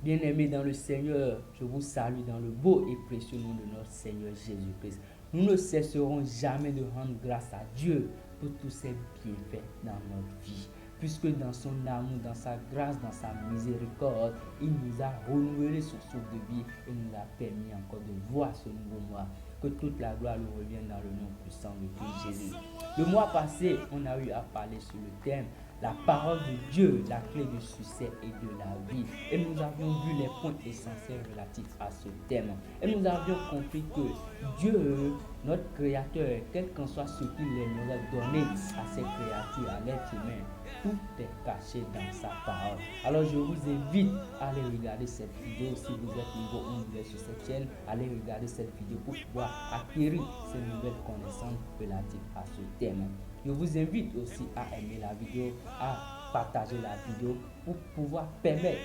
Bien-aimés dans le Seigneur, je vous salue dans le beau et précieux nom de notre Seigneur Jésus-Christ. Nous ne cesserons jamais de rendre grâce à Dieu pour tous ses bienfaits dans notre vie. Puisque dans son amour, dans sa grâce, dans sa miséricorde, il nous a renouvelé son souffle de vie et nous a permis encore de voir ce nouveau mois. Que toute la gloire lui revienne dans le nom puissant de Christ Jésus. Le mois passé, on a eu à parler sur le thème la parole de Dieu, la clé du succès et de la vie. Et nous avions vu les points essentiels relatifs à ce thème. Et nous avions compris que Dieu, notre Créateur, quel qu'en soit ce qu'il aimerait donner à ses créatures, à l'être humain, tout est caché dans sa parole. Alors je vous invite à aller regarder cette vidéo. Si vous êtes nouveau ou nouvelle sur cette chaîne, allez regarder cette vidéo pour pouvoir acquérir ces nouvelles connaissances relatives à ce thème. Je vous invite aussi à aimer la vidéo, à partager la vidéo pour pouvoir permettre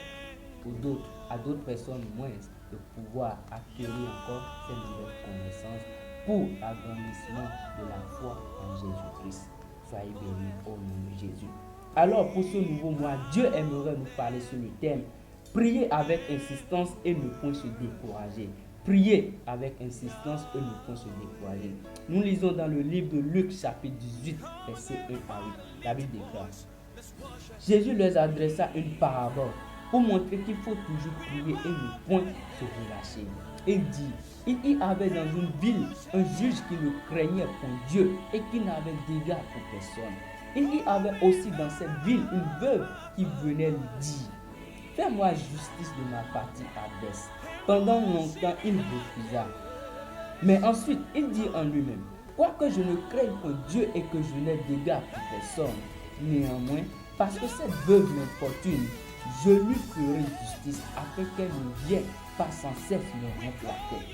à d'autres personnes moins de pouvoir acquérir encore ces nouvelles connaissances pour l'agrandissement de la foi en Jésus-Christ. Soyez bénis au nom de Jésus. Alors pour ce nouveau mois, Dieu aimerait nous parler sur le thème prier avec insistance et ne point se décourager. Prier avec insistance et ne point se décourager. Nous lisons dans le livre de Luc chapitre 18, versets 1 à 8. La Bible déclare: Jésus leur adressa une parabole pour montrer qu'il faut toujours prier et ne point se relâcher. Il dit: il y avait dans une ville un juge qui ne craignait point Dieu et qui n'avait d'égard pour personne. Il y avait aussi dans cette ville une veuve qui venait lui dire: fais-moi justice de ma partie adverse. Pendant longtemps, il refusa. Mais ensuite, il dit en lui-même: quoique je ne craigne point Dieu et que je n'ai d'égard pour personne, néanmoins, parce que cette veuve m'importune, je lui ferai justice afin qu'elle ne vienne pas sans cesse me rompre la tête.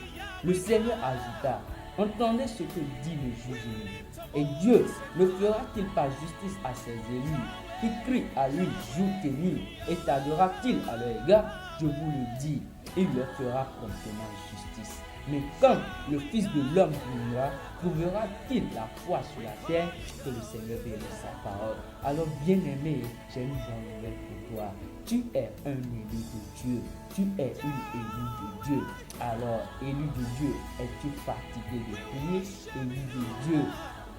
Le Seigneur ajouta: entendez ce que dit le juge. Et Dieu ne fera-t-il pas justice à ses élus qui crient à lui jour et nuit, et tardera-t-il à leur égard? Je vous le dis, il leur fera promptement justice. Mais quand le Fils de l'homme viendra, trouvera-t-il la foi sur la terre? Que le Seigneur bénisse sa parole. Alors, bien-aimé, j'ai une bonne nouvelle pour toi. Tu es un élu de Dieu. Tu es une élue de Dieu. Alors, élu de Dieu, es-tu fatigué de prier? Élu de Dieu,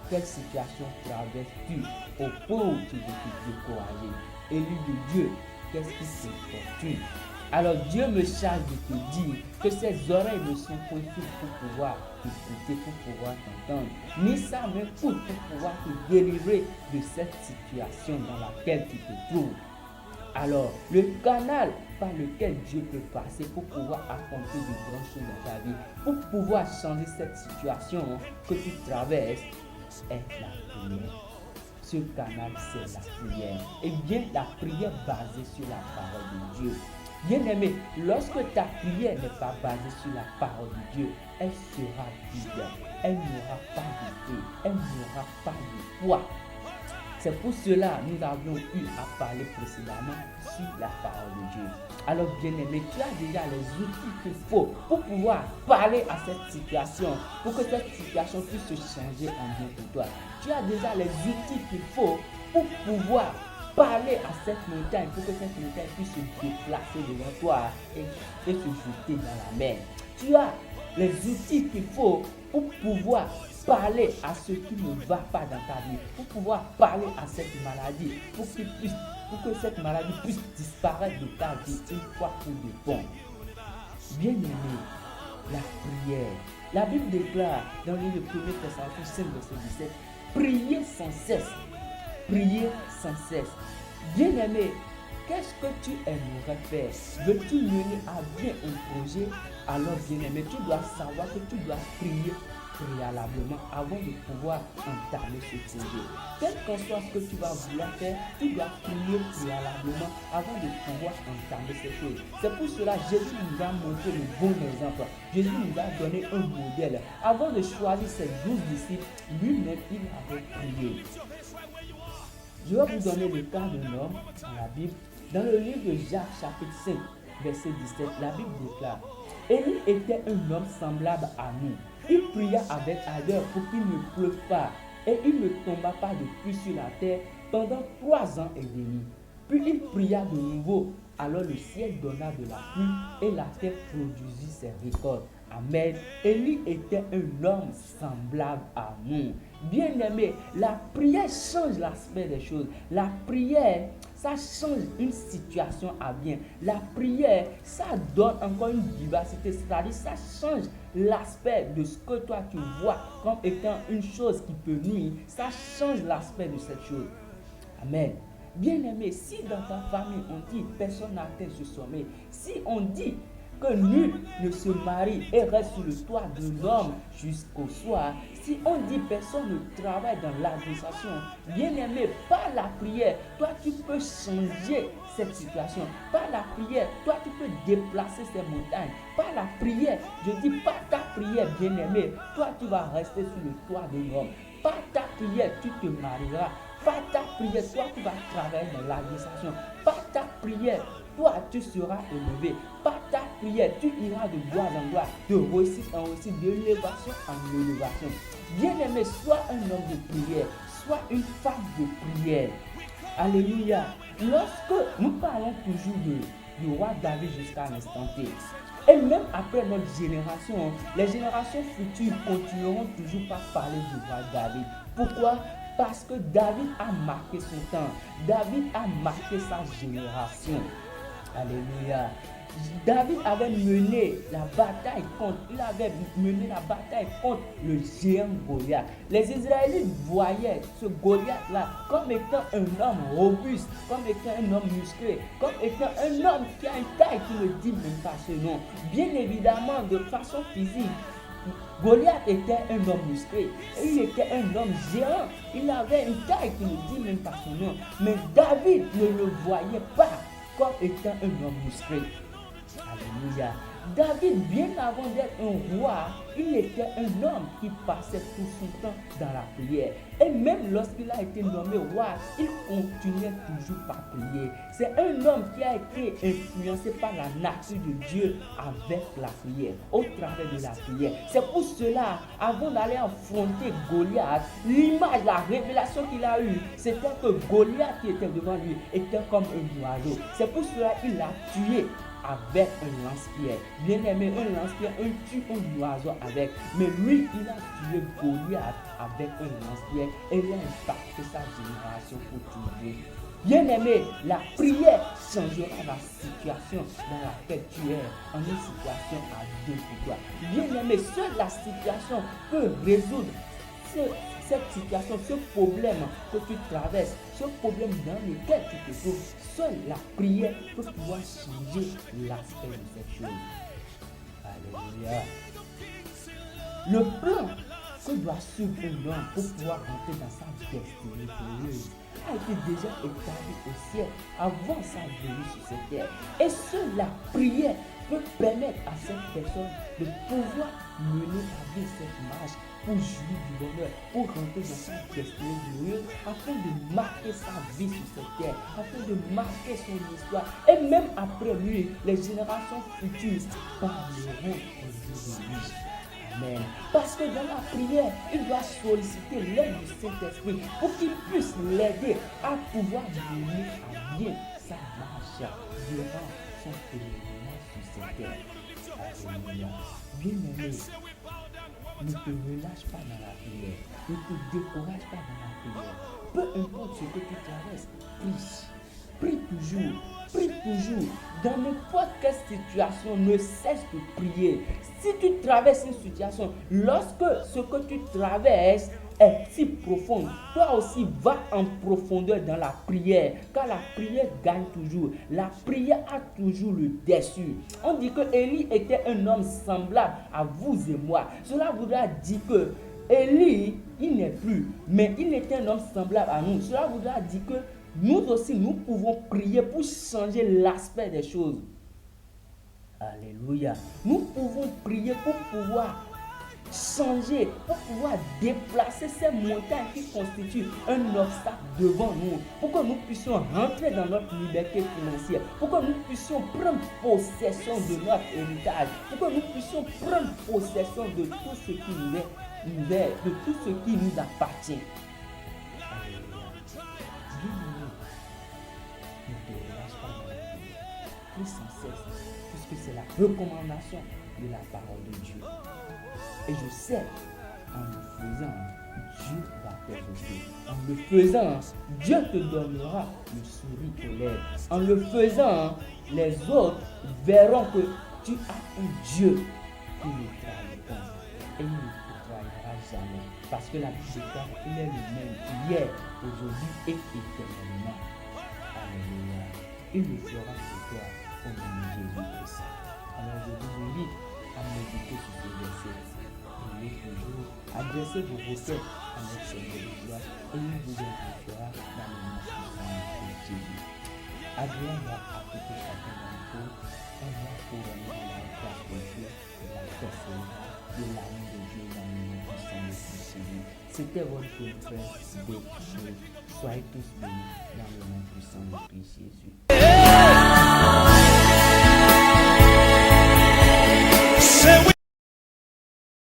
quelle situation traverses-tu? Au point où tu veux te décourager? Élu de Dieu, qu'est-ce qui t'importune? Alors Dieu me charge de te dire que ses oreilles ne sont point faites pour pouvoir t'écouter, pour pouvoir t'entendre, ni sa main courte pour pouvoir te délivrer de cette situation dans laquelle tu te trouves. Alors, le canal par lequel Dieu peut passer pour pouvoir accomplir de grandes choses dans ta vie, pour pouvoir changer cette situation que tu traverses, est la prière. Ce canal, c'est la prière. Et bien, la prière basée sur la parole de Dieu. Bien-aimé, lorsque ta prière n'est pas basée sur la parole de Dieu, elle sera vide. Elle n'aura pas de feu. Elle n'aura pas de poids. C'est pour cela que nous avions eu à parler précédemment sur la parole de Dieu. Alors bien-aimé, tu as déjà les outils qu'il faut pour pouvoir parler à cette situation, pour que cette situation puisse se changer en bien pour toi. Tu as déjà les outils qu'il faut pour pouvoir parler à cette montagne, pour que cette montagne puisse se déplacer devant toi et se jeter dans la mer. Tu as les outils qu'il faut pour pouvoir parler à ce qui ne va pas dans ta vie, pour pouvoir parler à cette maladie, pour que cette maladie puisse disparaître de ta vie une fois pour de bon. Bien-aimé, la prière. La Bible déclare dans le livre de 1 Thessaloniciens 5, verset 17, priez sans cesse. Priez sans cesse. Bien-aimé, qu'est-ce que tu aimerais faire? Veux-tu mener à bien un projet? Alors bien-aimé, tu dois savoir que tu dois prier préalablement avant de pouvoir entamer ce projet. Quel qu'en soit ce que tu vas vouloir faire, tu dois prier préalablement avant de pouvoir entamer cette chose. C'est pour cela que Jésus nous a montré le bon exemple. Jésus nous a donné un modèle. Avant de choisir ses 12 disciples, lui-même, il avait prié. Je vais vous donner le cas d'un homme dans la Bible. Dans le livre de Jacques, chapitre 5, verset 17, la Bible déclare: Élie était un homme semblable à nous. Il pria avec ardeur pour qu'il ne pleuve pas, et il ne tomba pas de pluie sur la terre pendant 3 ans et demi. Puis il pria de nouveau Alors le ciel donna de la pluie et la terre produisit ses récoltes. Amen. Élie était un homme semblable à nous. Bien-aimé, la prière change l'aspect des choses. La prière, ça change une situation à bien. La prière, ça donne encore une vivacité, c'est-à-dire ça change l'aspect de ce que toi tu vois comme étant une chose qui peut nuire. Ça change l'aspect de cette chose. Amen. Bien-aimé, si dans ta famille on dit personne n'a atteint ce sommet, si on dit que nul ne se marie et reste sur le toit de l'homme jusqu'au soir, si on dit personne ne travaille dans l'administration, bien-aimé, par la prière, toi tu peux changer cette situation. Par la prière, toi tu peux déplacer ces montagnes. Par la prière, je dis par ta prière, bien-aimé, toi tu vas rester sur le toit de l'homme. Par ta prière, tu te marieras. Par ta prière, toi tu vas travailler dans l'administration. Par ta prière, toi tu seras élevé. Par ta prière, tu iras de gloire en gloire, de réussite en réussite, d'élévation en élévation. Bien-aimé, sois un homme de prière, sois une femme de prière. Alléluia. Lorsque nous parlons toujours du roi David jusqu'à l'instant T, et même après notre génération, les générations futures continueront toujours par parler du roi David. Pourquoi? Parce que David a marqué son temps. David a marqué sa génération. Alléluia. David avait mené la bataille contre le géant Goliath. Les Israélites voyaient ce Goliath-là comme étant un homme robuste, comme étant un homme musclé, comme étant un homme qui a une taille qui ne dit même pas ce nom. Bien évidemment, de façon physique, Goliath était un homme musclé. Il était un homme géant. Il avait une taille qui ne dit même pas son nom. Mais David ne le voyait pas comme étant un homme musclé. Alléluia. David, bien avant d'être un roi, il était un homme qui passait tout son temps dans la prière. Et même lorsqu'il a été nommé roi, il continuait toujours par prier. C'est un homme qui a été influencé par la nature de Dieu avec la prière, au travers de la prière. C'est pour cela, avant d'aller affronter Goliath, l'image, la révélation qu'il a eue, c'était que Goliath qui était devant lui était comme un oiseau. C'est pour cela qu'il l'a tué avec un lance-pierre. Bien aimé, un lance-pierre, on tue un oiseau avec. Mais lui, il a tué Goliath avec un lance-pierre et il a impacté sa génération pour toujours. Bien aimé, la prière changera la situation dans laquelle tu es, en une situation à deux pour toi. Bien aimé, seule la situation peut résoudre cette situation, ce problème que tu traverses, ce problème dans lequel tu te trouves. Seule la prière peut pouvoir changer l'aspect de cette chose. Alléluia. Le plan que doit suivre un homme pour pouvoir rentrer dans sa destinée glorieuse a été déjà établi au ciel avant sa venue sur cette terre. Et seule la prière peut permettre à cette personne de pouvoir mener à bien cette marche pour jouir du bonheur, pour rentrer dans sa destinée glorieuse, afin de marquer sa vie sur cette terre, afin de marquer son histoire. Et même après lui, les générations futures parleront de lui. Amen. Parce que dans la prière, il doit solliciter l'aide du Saint-Esprit pour qu'il puisse l'aider à pouvoir mener à bien sa marche durant son pèlerinage sur cette terre. Alléluia. Bien-aimé, ne te relâche pas dans la prière. Ne te décourage pas dans la prière. Peu importe ce que tu traverses, prie. Prie toujours. Prie toujours. Dans n'importe quelle situation, ne cesse de prier. Si tu traverses une situation, lorsque ce que tu traverses est si profond, toi aussi va en profondeur dans la prière, car la prière gagne toujours. La prière a toujours le dessus. On dit que Élie était un homme semblable à vous et moi. Cela voudra dire que Élie, il n'est plus, mais il était un homme semblable à nous. Cela voudra dire que nous aussi, nous pouvons prier pour changer l'aspect des choses. Alléluia. Nous pouvons prier pour pouvoir changer, pour pouvoir déplacer ces montagnes qui constituent un obstacle devant nous, pour que nous puissions rentrer dans notre liberté financière, pour que nous puissions prendre possession de notre héritage, pour que nous puissions prendre possession de tout ce qui nous est, de tout ce qui nous appartient. Christ sans cesse, puisque c'est la recommandation de la parole de Dieu. Et je sais, en le faisant, Dieu va t'exaucer. En le faisant, Dieu te donnera le sourire aux lèvres. En le faisant, les autres verront que tu as un Dieu qui ne trahit pas. Et il ne te trahira jamais. Parce que la Bible déclare qu'il est le même hier, aujourd'hui et éternellement. Alléluia. Il le fera pour toi au nom de Jésus-Christ. Alors je vous invite à méditer sur ce verset. Priez toujours. Adressez vos requêtes à notre Seigneur de gloire et il vous exaucera dans le nom puissant de Jésus. Adrien va appliquer chacun d'entre vous. On va couronner de la grâce de Dieu, de la persévérance, de l'amour de Dieu dans le nom puissant de Jésus. C'était votre frère Béché. Soyez tous bénis dans le nom puissant de Christ Jésus.